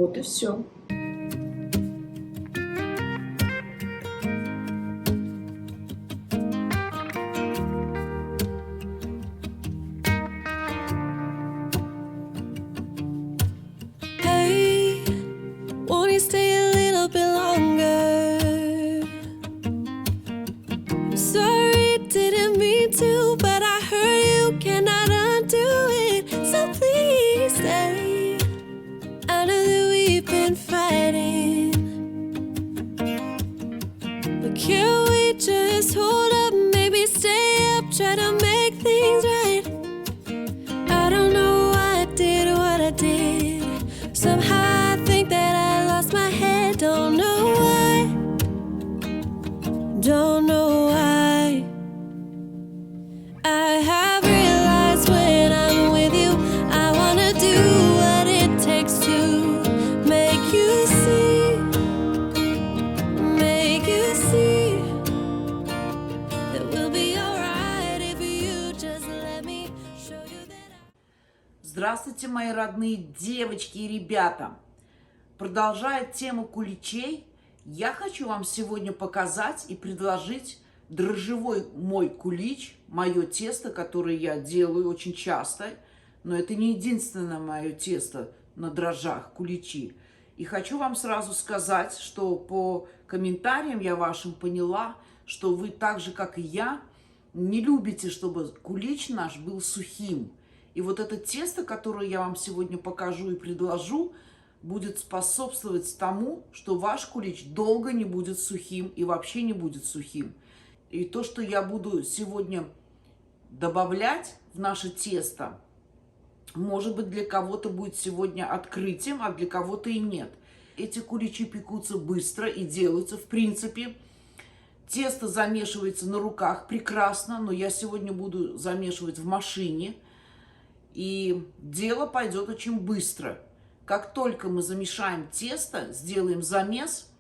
Вот и все. Try to make things right. I don't know why I did what I did. Somehow I think that I lost my head. Don't know why. Don't know why. I have realized when I'm with you, I wanna do what it takes to make you see. Make you see that we'll be alright. Здравствуйте, мои родные девочки и ребята! Продолжая тему куличей, я хочу вам сегодня показать и предложить дрожжевой мой кулич, мое тесто, которое я делаю очень часто, но это не единственное мое тесто на дрожжах, куличи. И хочу вам сразу сказать, что по комментариям я вашим поняла, что вы так же, как и я, не любите, чтобы кулич наш был сухим. И вот это тесто, которое я вам сегодня покажу и предложу, будет способствовать тому, что ваш кулич долго не будет сухим и вообще не будет сухим. И то, что я буду сегодня добавлять в наше тесто, может быть, для кого-то будет сегодня открытием, а для кого-то и нет. Эти куличи пекутся быстро и делаются, в принципе. Тесто замешивается на руках прекрасно, но я сегодня буду замешивать в машине. И дело пойдет очень быстро. Как только мы замешаем тесто, сделаем замес,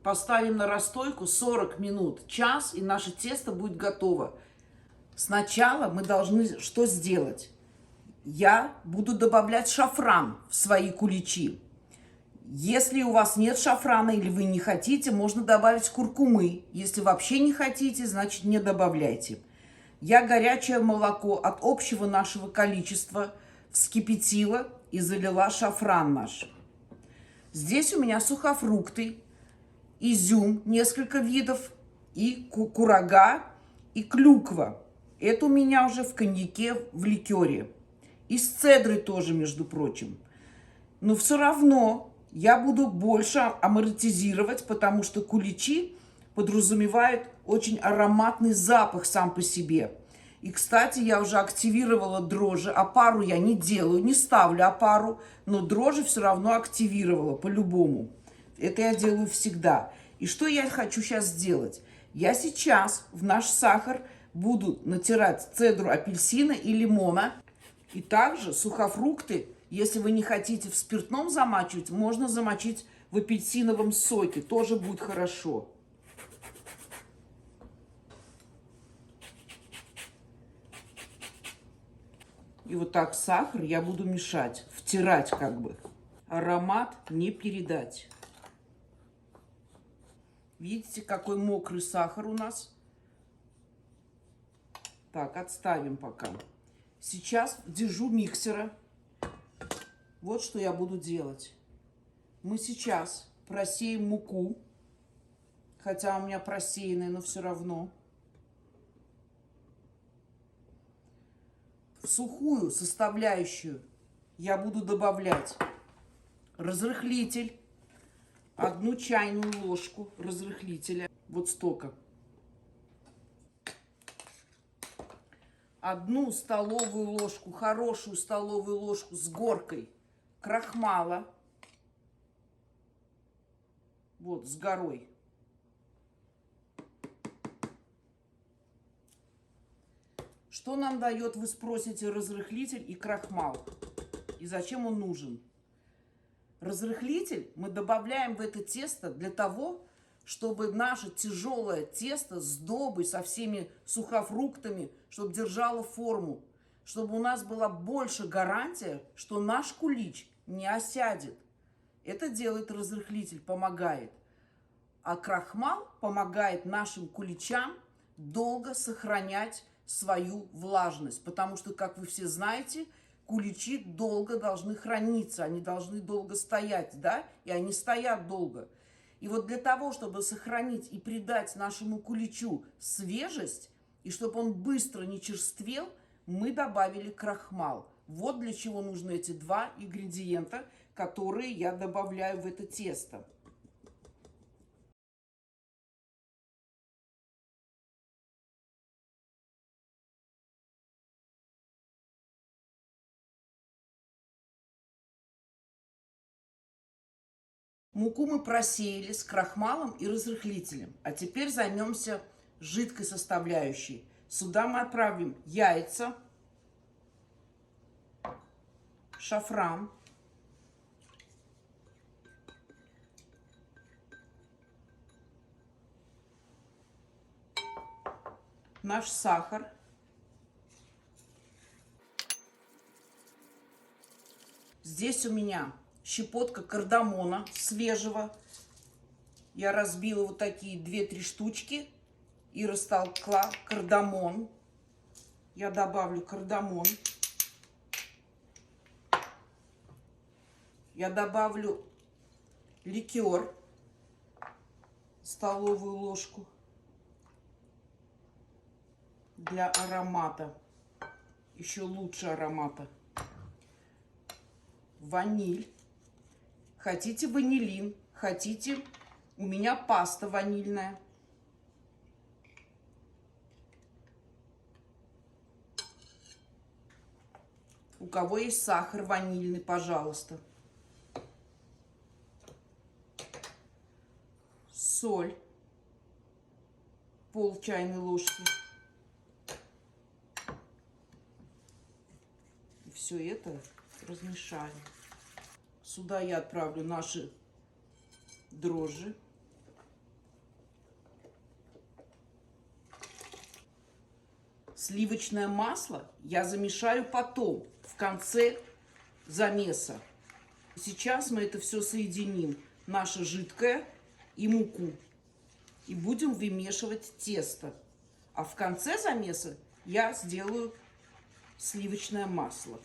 поставим на расстойку 40 минут, час, и наше тесто будет готово. Сначала мы должны что сделать? Я буду добавлять шафран в свои куличи. Если у вас нет шафрана или вы не хотите, можно добавить куркумы. Если вообще не хотите, значит не добавляйте. Я горячее молоко от общего нашего количества вскипятила и залила шафран наш. Здесь у меня сухофрукты, изюм, несколько видов, и курага, и клюква. Это у меня уже в коньяке, в ликере. Из цедры тоже, между прочим. Но все равно я буду больше ароматизировать, потому что куличи подразумевают очень ароматный запах сам по себе. И, кстати, я уже активировала дрожжи. Опару я не делаю, не ставлю опару, но дрожжи все равно активировала по-любому. Это я делаю всегда. И что я хочу сейчас сделать? Я сейчас в наш сахар буду натирать цедру апельсина и лимона. И также сухофрукты, если вы не хотите в спиртном замачивать, можно замочить в апельсиновом соке. Тоже будет хорошо. И вот так сахар я буду мешать, втирать как бы. Аромат не передать. Видите, какой мокрый сахар у нас? Так, отставим пока. Сейчас держу миксера. Вот что я буду делать. Мы сейчас просеем муку. Хотя у меня просеянная, но все равно. В сухую составляющую я буду добавлять разрыхлитель. 1 чайную ложку разрыхлителя. Вот столько. 1 столовую ложку, хорошую столовую ложку с горкой крахмала. Вот, с горой. Что нам дает, вы спросите, разрыхлитель и крахмал? И зачем он нужен? Разрыхлитель мы добавляем в это тесто для того, чтобы наше тяжелое тесто с сдобой, со всеми сухофруктами, чтобы держало форму, чтобы у нас была больше гарантия, что наш кулич не осядет. Это делает разрыхлитель, помогает. А крахмал помогает нашим куличам долго сохранять свою влажность. Потому что, как вы все знаете, куличи долго должны храниться, они должны долго стоять, да? И они стоят долго. И вот для того, чтобы сохранить и придать нашему куличу свежесть, и чтобы он быстро не черствел, мы добавили крахмал. Вот для чего нужны эти два ингредиента, которые я добавляю в это тесто. Муку мы просеяли с крахмалом и разрыхлителем. А теперь займемся жидкой составляющей. Сюда мы отправим яйца, шафран, наш сахар, здесь у меня щепотка кардамона свежего. Я разбила вот такие 2-3 штучки и растолкла кардамон. Я добавлю кардамон. Я добавлю ликер, столовую ложку для аромата, еще лучше аромата. Ваниль. Хотите ванилин, хотите, у меня паста ванильная. У кого есть сахар ванильный, пожалуйста. Соль. Пол чайной ложки. И все это размешаем. Сюда я отправлю наши дрожжи. Сливочное масло я замешаю потом, в конце замеса. Сейчас мы это все соединим, наше жидкое и муку, и будем вымешивать тесто. А в конце замеса я сделаю сливочное масло.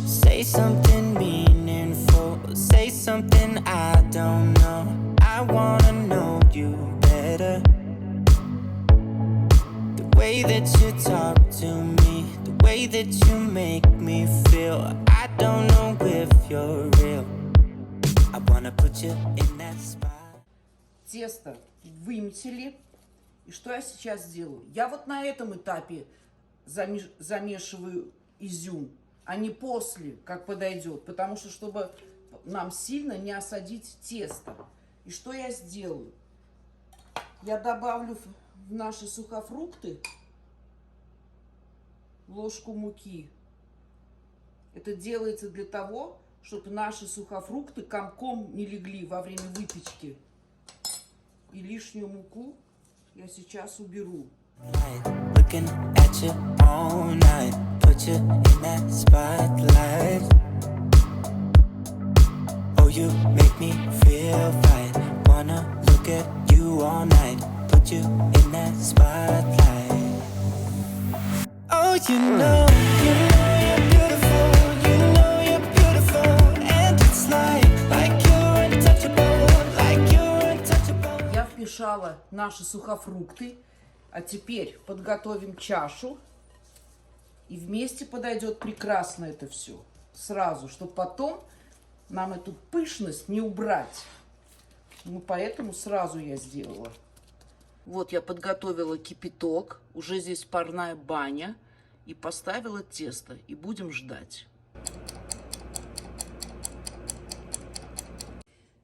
Say something meaningful, say something I don't know. I wanna know you better. The way that you talk to me, the way that you make me feel. I don't know if you're real. I wanna put you in that spot. Тесто выметили. И что я сейчас делаю? Я вот на этом этапе замешиваю изюм, а не после, как подойдет. Потому что, чтобы нам сильно не осадить тесто. И что я сделаю? Я добавлю в наши сухофрукты ложку муки. Это делается для того, чтобы наши сухофрукты комком не легли во время выпечки. И лишнюю муку я сейчас уберу. Looking at you all night, put you in that spotlight. Oh, you make me feel right. Wanna look at you all night, put you in that spotlight. Oh, you know you're beautiful, you're beautiful, and it's like you're untouchable, like you're untouchable. Я вмешала наши сухофрукты. А теперь подготовим чашу. И вместе подойдет прекрасно это все. Сразу, чтобы потом нам эту пышность не убрать. Ну, поэтому сразу я сделала. Вот я подготовила кипяток. Уже здесь парная баня. И поставила тесто. И будем ждать.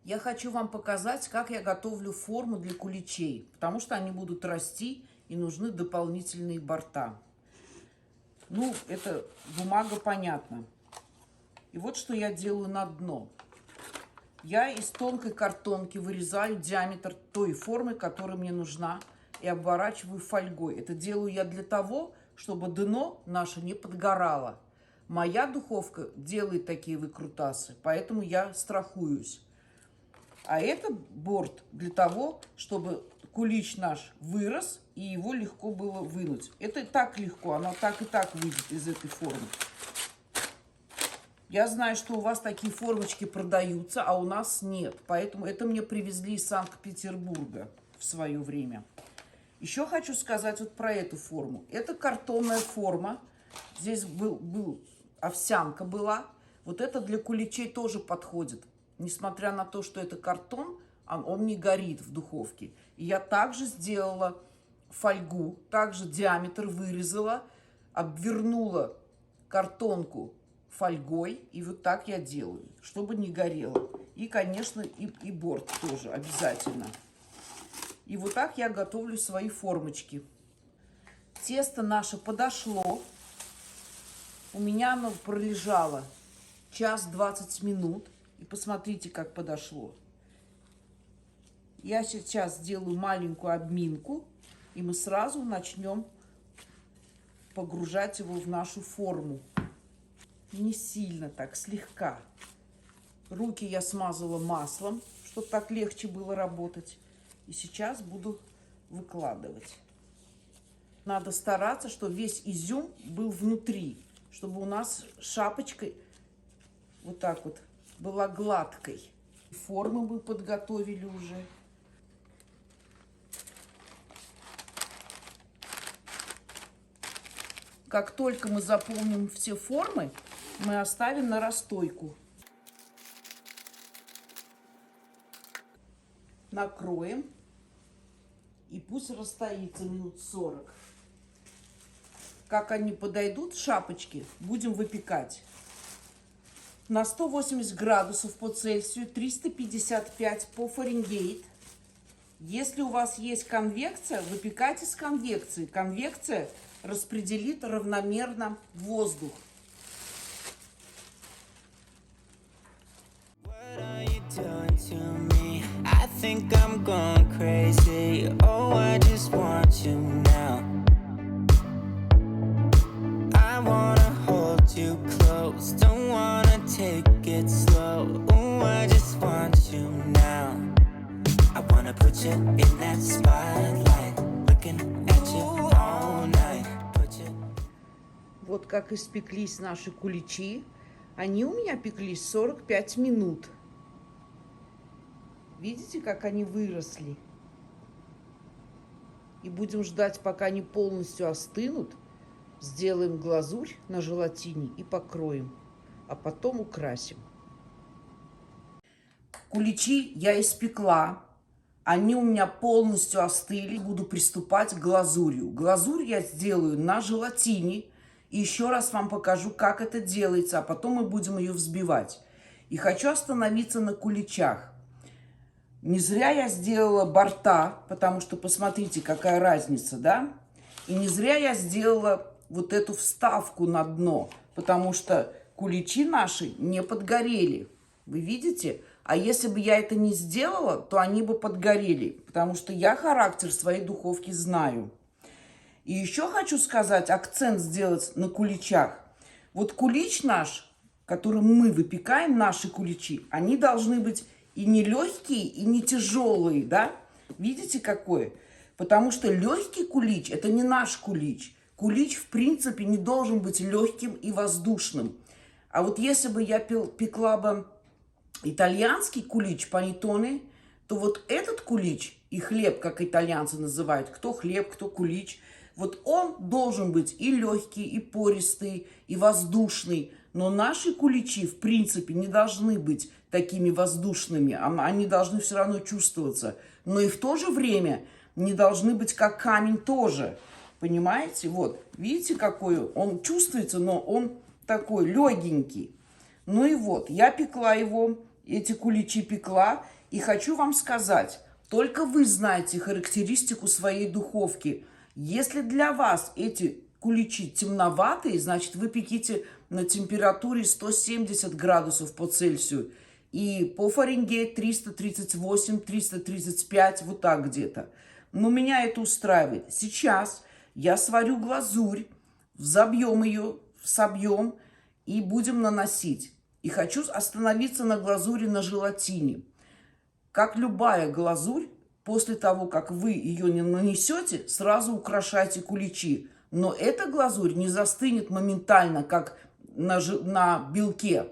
Я хочу вам показать, как я готовлю форму для куличей. Потому что они будут расти. И нужны дополнительные борта. Ну, это бумага, понятно. И вот что я делаю на дно. Я из тонкой картонки вырезаю диаметр той формы, которая мне нужна, и обворачиваю фольгой. Это делаю я для того, чтобы дно наше не подгорало. Моя духовка делает такие выкрутасы, поэтому я страхуюсь. А это борт для того, чтобы кулич наш вырос, и его легко было вынуть. Это так легко, оно так и так выйдет из этой формы. Я знаю, что у вас такие формочки продаются, а у нас нет. Поэтому это мне привезли из Санкт-Петербурга в свое время. Еще хочу сказать вот про эту форму. Это картонная форма. Здесь овсянка была. Вот это для куличей тоже подходит. Несмотря на то, что это картон, он не горит в духовке. И я также сделала фольгу, также диаметр вырезала, обвернула картонку фольгой. И вот так я делаю, чтобы не горело. И, конечно, и борт тоже обязательно. И вот так я готовлю свои формочки. Тесто наше подошло. У меня оно пролежало час 20 минут. И посмотрите, как подошло. Я сейчас сделаю маленькую обминку. И мы сразу начнем погружать его в нашу форму. Не сильно так, слегка. Руки я смазала маслом, чтобы так легче было работать. И сейчас буду выкладывать. Надо стараться, чтобы весь изюм был внутри, чтобы у нас шапочка вот так вот была гладкой. Форму мы подготовили уже. Как только мы заполним все формы, мы оставим на расстойку. Накроем. И пусть расстоится минут 40. Как они подойдут, шапочки, будем выпекать. На 180 градусов по Цельсию, 355 по Фаренгейт. Если у вас есть конвекция, выпекайте с конвекцией. Конвекция распределит равномерно воздух. Think I'm going crazy. Oh, I just want you now. I wanna hold you close. Don't wanna take it slow. Oh, I just want you now. I wanna put you in that spotlight. Looking at you all night. Вот как испеклись наши куличи. Они у меня пеклись 45 минут. Видите, как они выросли? И будем ждать, пока они полностью остынут. Сделаем глазурь на желатине и покроем. А потом украсим. Куличи я испекла. Они у меня полностью остыли. Буду приступать к глазурью. Глазурь я сделаю на желатине. И еще раз вам покажу, как это делается. А потом мы будем ее взбивать. И хочу остановиться на куличах. Не зря я сделала борта, потому что посмотрите, какая разница, да? И не зря я сделала вот эту вставку на дно, потому что куличи наши не подгорели. Вы видите? А если бы я это не сделала, то они бы подгорели, потому что я характер своей духовки знаю. И еще хочу сказать, акцент сделать на куличах. Вот кулич наш, который мы выпекаем, наши куличи, они должны быть и не легкие, и не тяжелые, да? Видите, какой? Потому что легкий кулич – это не наш кулич. Кулич, в принципе, не должен быть легким и воздушным. А вот если бы я пекла бы итальянский кулич панеттоне, то вот этот кулич и хлеб, как итальянцы называют, кто хлеб, кто кулич, вот он должен быть и легкий, и пористый, и воздушный. Но наши куличи, в принципе, не должны быть такими воздушными. Они должны все равно чувствоваться. Но и в то же время не должны быть как камень тоже. Понимаете? Вот. Видите, какой он чувствуется, но он такой легенький. Ну и вот, я пекла его, эти куличи пекла. И хочу вам сказать, только вы знаете характеристику своей духовки. Если для вас эти куличи темноватые, значит, вы пеките на температуре 170 градусов по Цельсию. И по Фаренгейту 338, 335, вот так где-то. Но меня это устраивает. Сейчас я сварю глазурь, взобьем ее, собьем и будем наносить. И хочу остановиться на глазури на желатине. Как любая глазурь, после того, как вы ее не нанесете, сразу украшайте куличи. Но эта глазурь не застынет моментально, как на белке.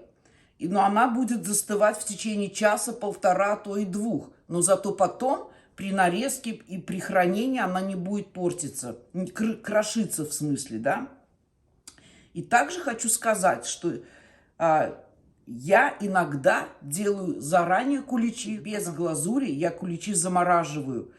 Но она будет застывать в течение часа, полтора, а то и 2. Но зато потом при нарезке и при хранении она не будет портиться, крошиться в смысле, да. И также хочу сказать, что я иногда делаю заранее куличи без глазури, я куличи замораживаю.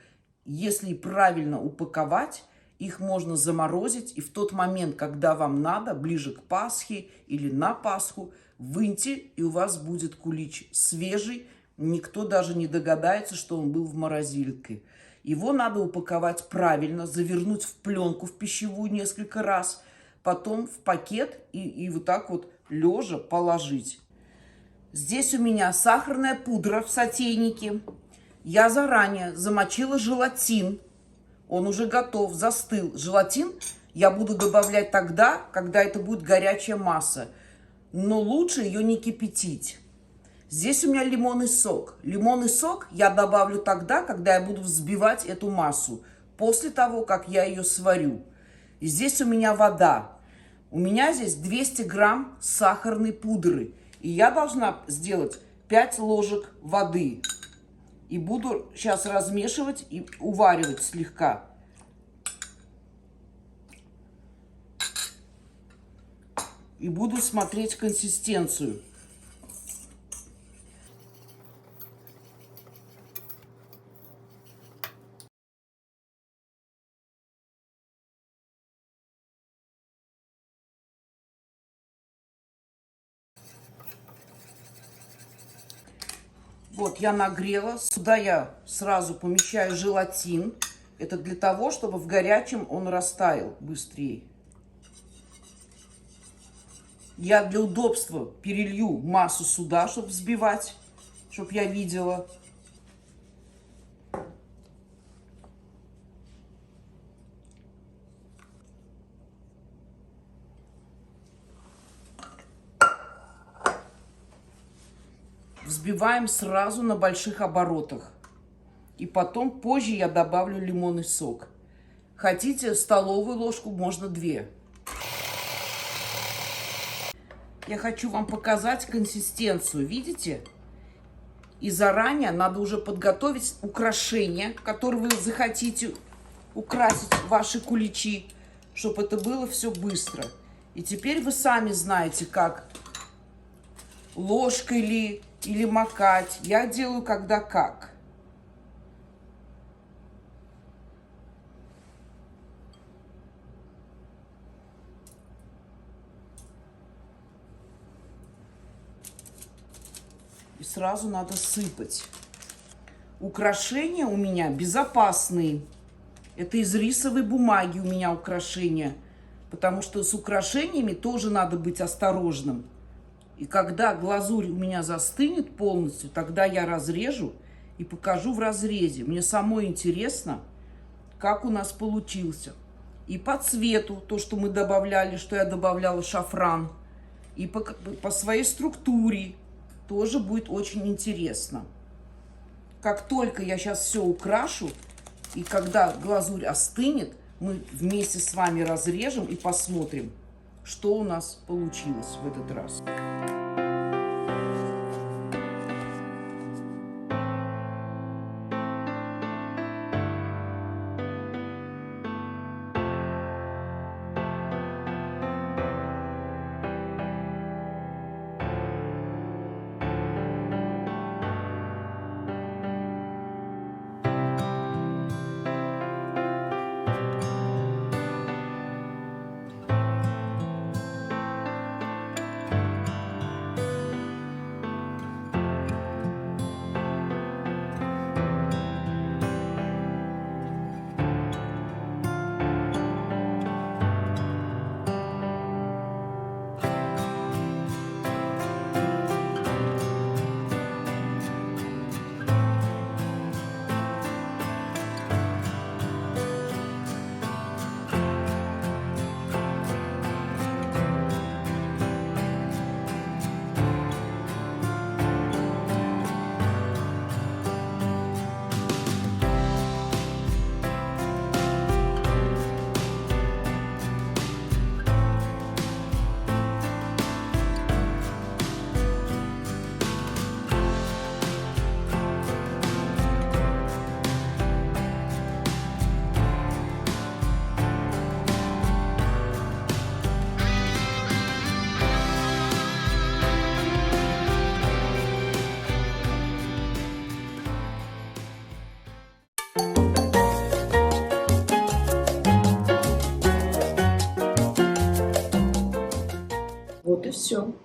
Если правильно упаковать, их можно заморозить, и в тот момент, когда вам надо, ближе к Пасхе или на Пасху, выньте, и у вас будет кулич свежий. Никто даже не догадается, что он был в морозилке. Его надо упаковать правильно, завернуть в пленку в пищевую несколько раз, потом в пакет и вот так вот лежа положить. Здесь у меня сахарная пудра в сотейнике. Я заранее замочила желатин. Он уже готов, застыл. Желатин я буду добавлять тогда, когда это будет горячая масса. Но лучше ее не кипятить. Здесь у меня лимонный сок. Лимонный сок я добавлю тогда, когда я буду взбивать эту массу. После того, как я ее сварю. И здесь у меня вода. У меня здесь 200 грамм сахарной пудры. И я должна сделать 5 ложек воды. И буду сейчас размешивать и уваривать слегка. И буду смотреть консистенцию. Вот, я нагрела. Сюда я сразу помещаю желатин. Это для того, чтобы в горячем он растаял быстрее. Я для удобства перелью массу сюда, чтобы взбивать, чтобы я видела. Взбиваем сразу на больших оборотах. И потом, позже я добавлю лимонный сок. Хотите столовую ложку, можно 2. Я хочу вам показать консистенцию. Видите? И заранее надо уже подготовить украшения, которые вы захотите украсить ваши куличи, чтобы это было все быстро. И теперь вы сами знаете, как ложкой ли или макать. Я делаю когда как. И сразу надо сыпать. Украшения у меня безопасные. Это из рисовой бумаги у меня украшения. Потому что с украшениями тоже надо быть осторожным. И когда глазурь у меня застынет полностью, тогда я разрежу и покажу в разрезе. Мне самой интересно, как у нас получился. И по цвету, то, что мы добавляли, что я добавляла шафран. И по своей структуре тоже будет очень интересно. Как только я сейчас все украшу, и когда глазурь остынет, мы вместе с вами разрежем и посмотрим, что у нас получилось в этот раз. все.